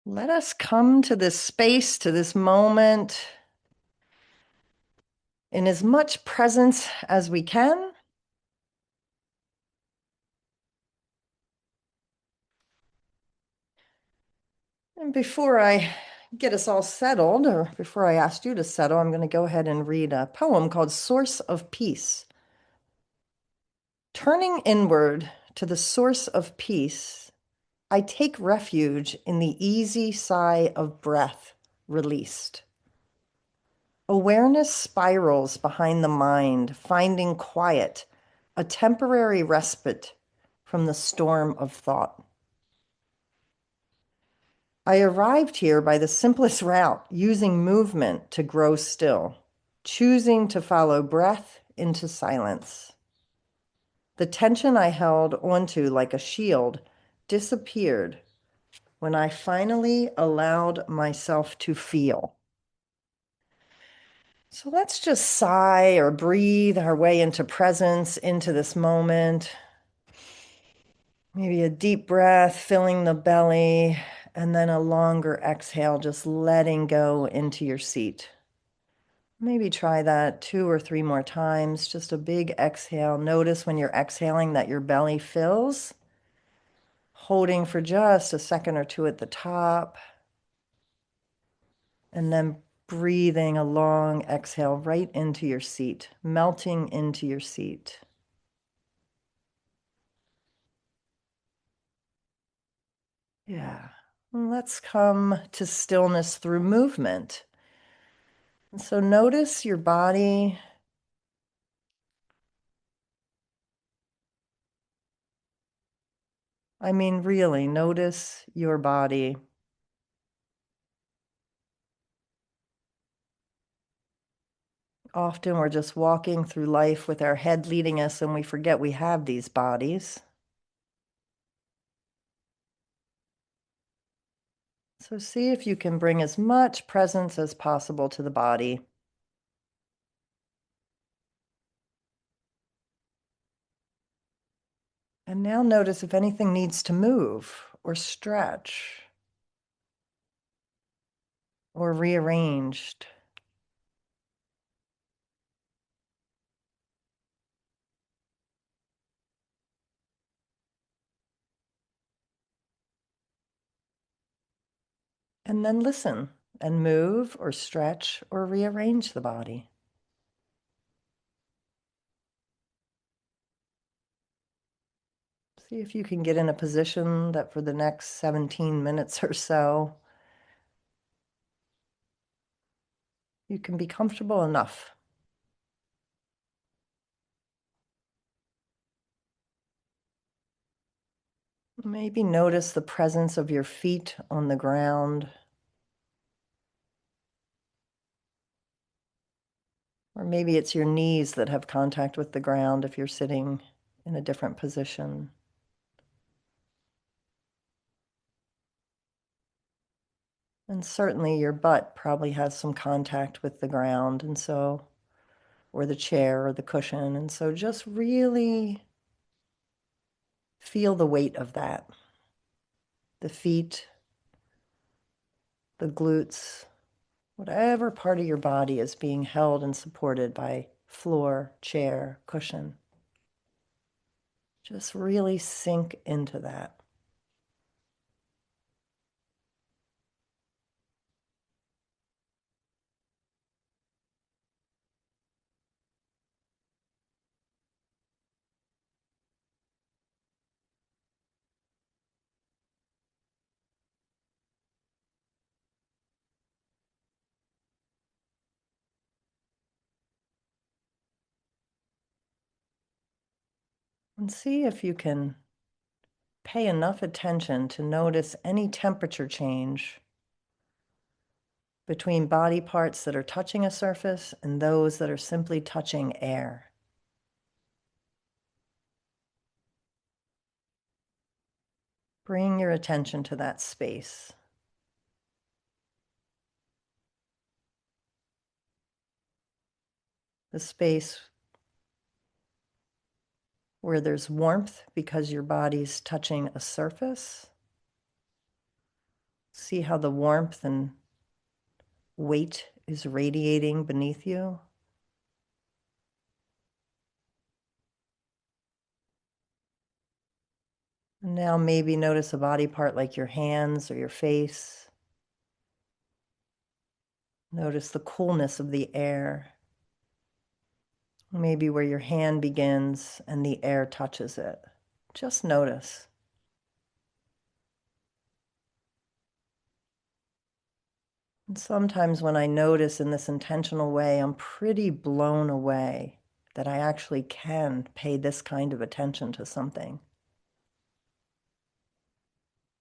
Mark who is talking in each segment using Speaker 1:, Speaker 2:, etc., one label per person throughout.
Speaker 1: Let us come to this space, to this moment, in as much presence as we can. And before I get us all settled, or before I ask you to settle, I'm going to go ahead and read a poem called Source of Peace. Turning inward to the source of peace, I take refuge in the easy sigh of breath released. Awareness spirals behind the mind, finding quiet, a temporary respite from the storm of thought. I arrived here by the simplest route, using movement to grow still, choosing to follow breath into silence. The tension I held onto like a shield disappeared when I finally allowed myself to feel. So let's just sigh or breathe our way into presence, into this moment. Maybe a deep breath, filling the belly, and then a longer exhale, just letting go into your seat. Maybe try that 2 or 3 more times. Just a big exhale. Notice when you're exhaling that your belly fills, holding for just a second or two at the top, and then breathing a long exhale right into your seat, melting into your seat. Yeah. Let's come to stillness through movement. And so notice your body. I mean, really, notice your body. Often we're just walking through life with our head leading us and we forget we have these bodies. So see if you can bring as much presence as possible to the body. And now notice if anything needs to move or stretch or rearranged. And then listen and move or stretch or rearrange the body. See if you can get in a position that for the next 17 minutes or so, you can be comfortable enough. Maybe notice the presence of your feet on the ground, or maybe it's your knees that have contact with the ground if you're sitting in a different position. And certainly your butt probably has some contact with the ground, and so, or the chair or the cushion. And so just really feel the weight of that. The feet, the glutes, whatever part of your body is being held and supported by floor, chair, cushion. Just really sink into that. And see if you can pay enough attention to notice any temperature change between body parts that are touching a surface and those that are simply touching air. Bring your attention to that space. The space where there's warmth because your body's touching a surface, See how the warmth and weight is radiating beneath you. And now maybe notice a body part like your hands or your face. Notice the coolness of the air. Maybe where your hand begins and the air touches it. Just notice. And sometimes when I notice in this intentional way, I'm pretty blown away that I actually can pay this kind of attention to something.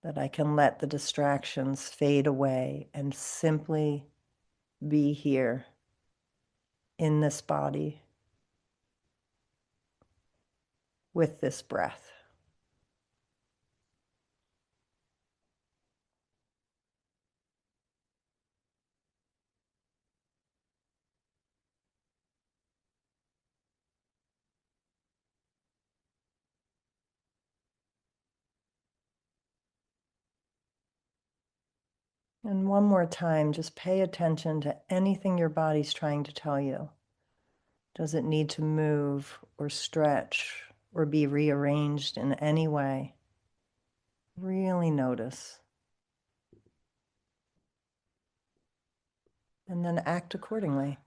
Speaker 1: That I can let the distractions fade away and simply be here in this body with this breath. And one more time, just pay attention to anything your body's trying to tell you. Does it need to move or stretch or be rearranged in any way? Really notice. And then act accordingly.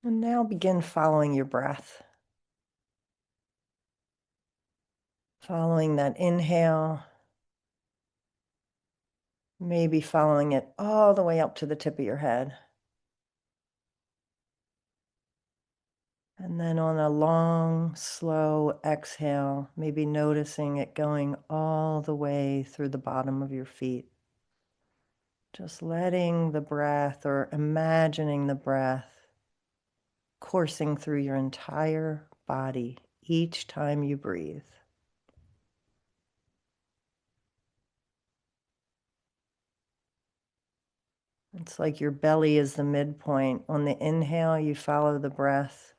Speaker 1: And now begin following your breath. Following that inhale, maybe following it all the way up to the tip of your head. And then on a long, slow exhale, maybe noticing it going all the way through the bottom of your feet. Just letting the breath or imagining the breath coursing through your entire body each time you breathe. It's like your belly is the midpoint. On the inhale, you follow the breath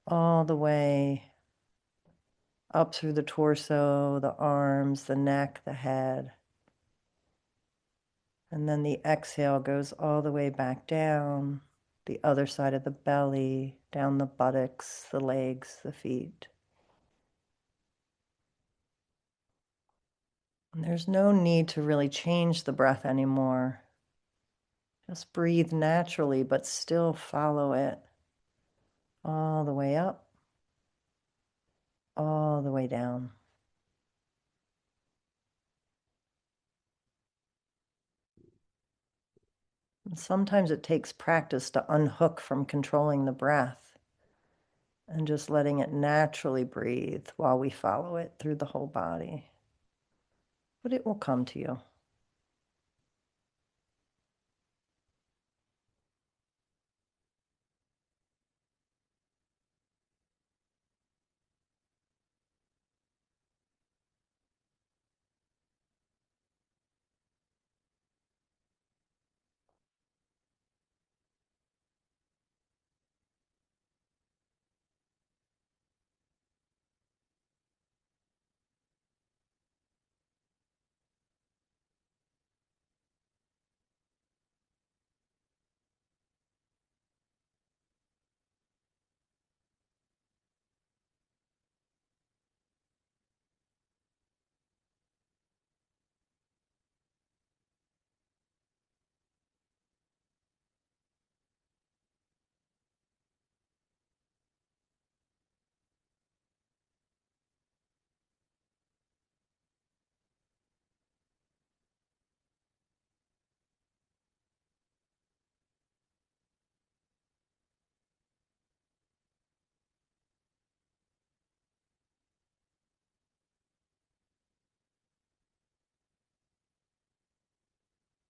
Speaker 1: all the way up through the torso, the arms, the neck, the head. And then the exhale goes all the way back down, the other side of the belly, down the buttocks, the legs, the feet. And there's no need to really change the breath anymore. Just breathe naturally, but still follow it all the way up, all the way down. And sometimes it takes practice to unhook from controlling the breath and just letting it naturally breathe while we follow it through the whole body. But it will come to you.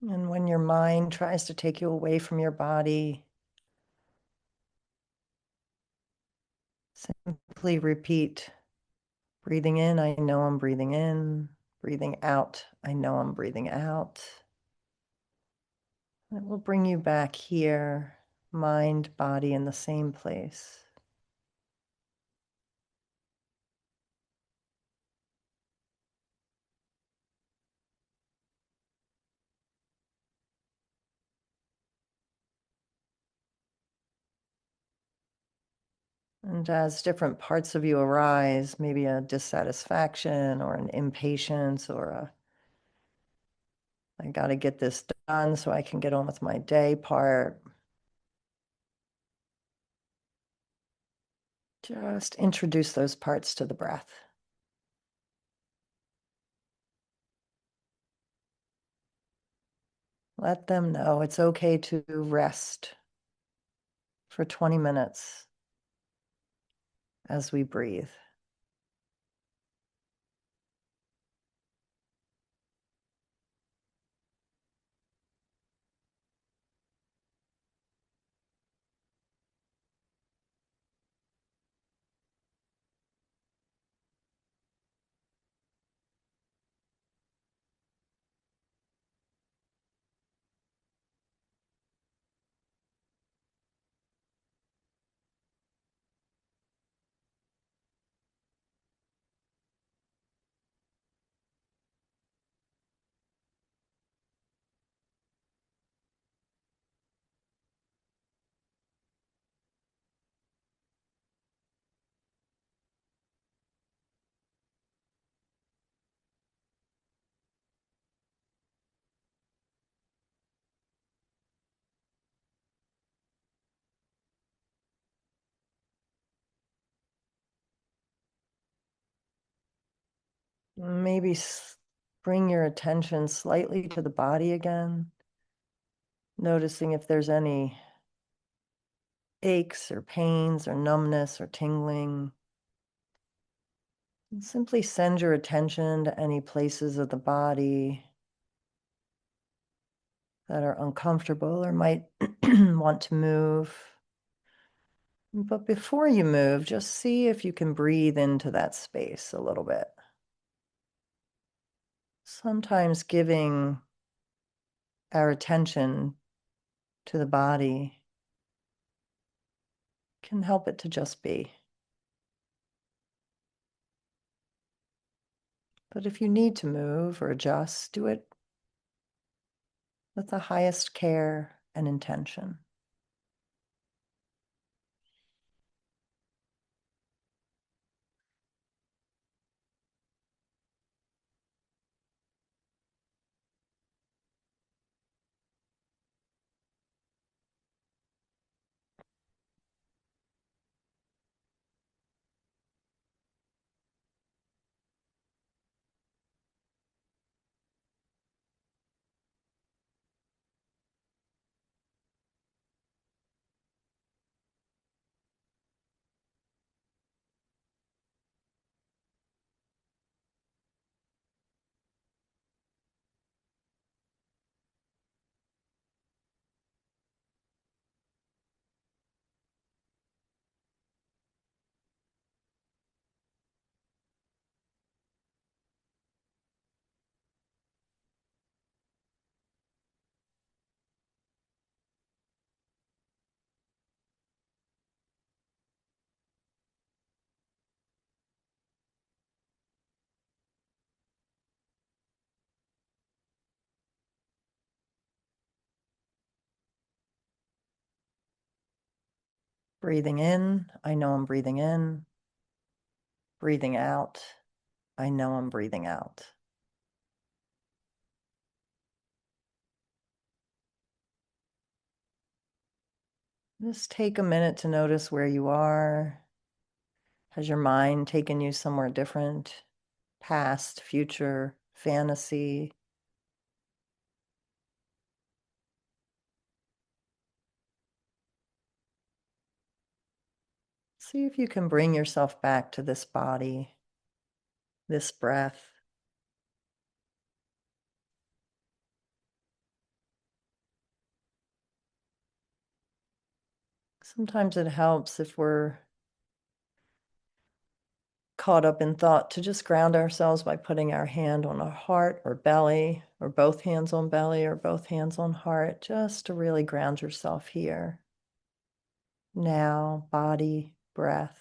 Speaker 1: And when your mind tries to take you away from your body, simply repeat, breathing in, I know I'm breathing in. Breathing out, I know I'm breathing out. It will bring you back here, mind, body in the same place. And as different parts of you arise, maybe a dissatisfaction or an impatience or a, I got to get this done so I can get on with my day part. Just introduce those parts to the breath. Let them know it's okay to rest for 20 minutes as we breathe. Maybe bring your attention slightly to the body again, noticing if there's any aches or pains or numbness or tingling. And simply send your attention to any places of the body that are uncomfortable or might want to move. But before you move, just see if you can breathe into that space a little bit. Sometimes giving our attention to the body can help it to just be. But if you need to move or adjust, do it with the highest care and intention. Breathing in, I know I'm breathing in. Breathing out, I know I'm breathing out. Just take a minute to notice where you are. Has your mind taken you somewhere different? Past, future, fantasy? See if you can bring yourself back to this body, this breath. Sometimes it helps if we're caught up in thought to just ground ourselves by putting our hand on our heart or belly, or both hands on belly or both hands on heart, just to really ground yourself here. Now, body, breath.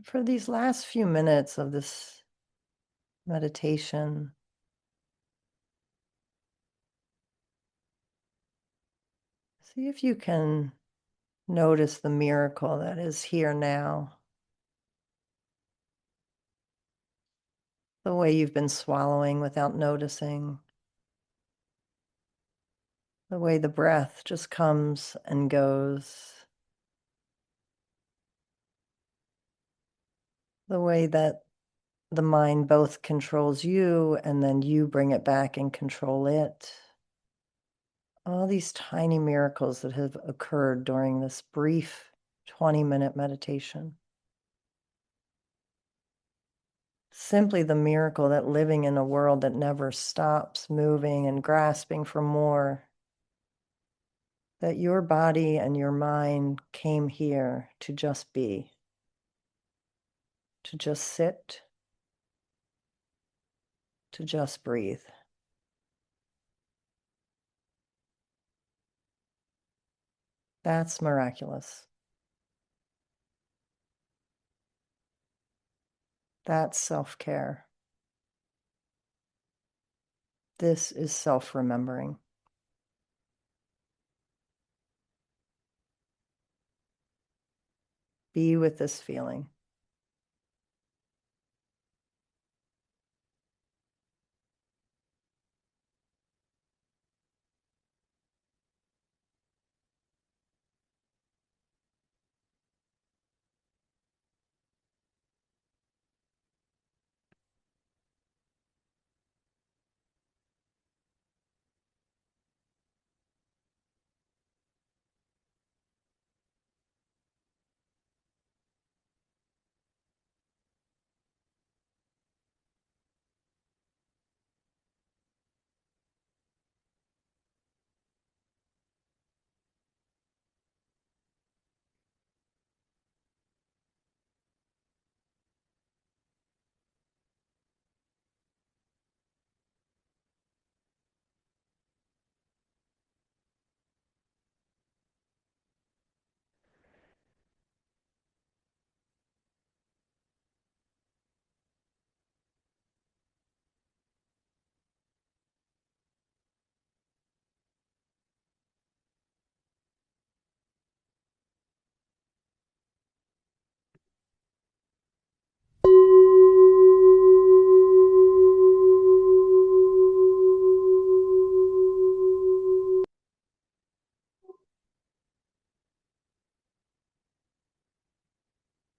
Speaker 1: For these last few minutes of this meditation, see if you can notice the miracle that is here now. The way you've been swallowing without noticing. The way the breath just comes and goes. The way that the mind both controls you and then you bring it back and control it. All these tiny miracles that have occurred during this brief 20-minute meditation. Simply the miracle that living in a world that never stops moving and grasping for more, that your body and your mind came here to just be, to just sit, to just breathe. That's miraculous. That's self-care. This is self-remembering. Be with this feeling.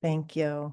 Speaker 1: Thank you.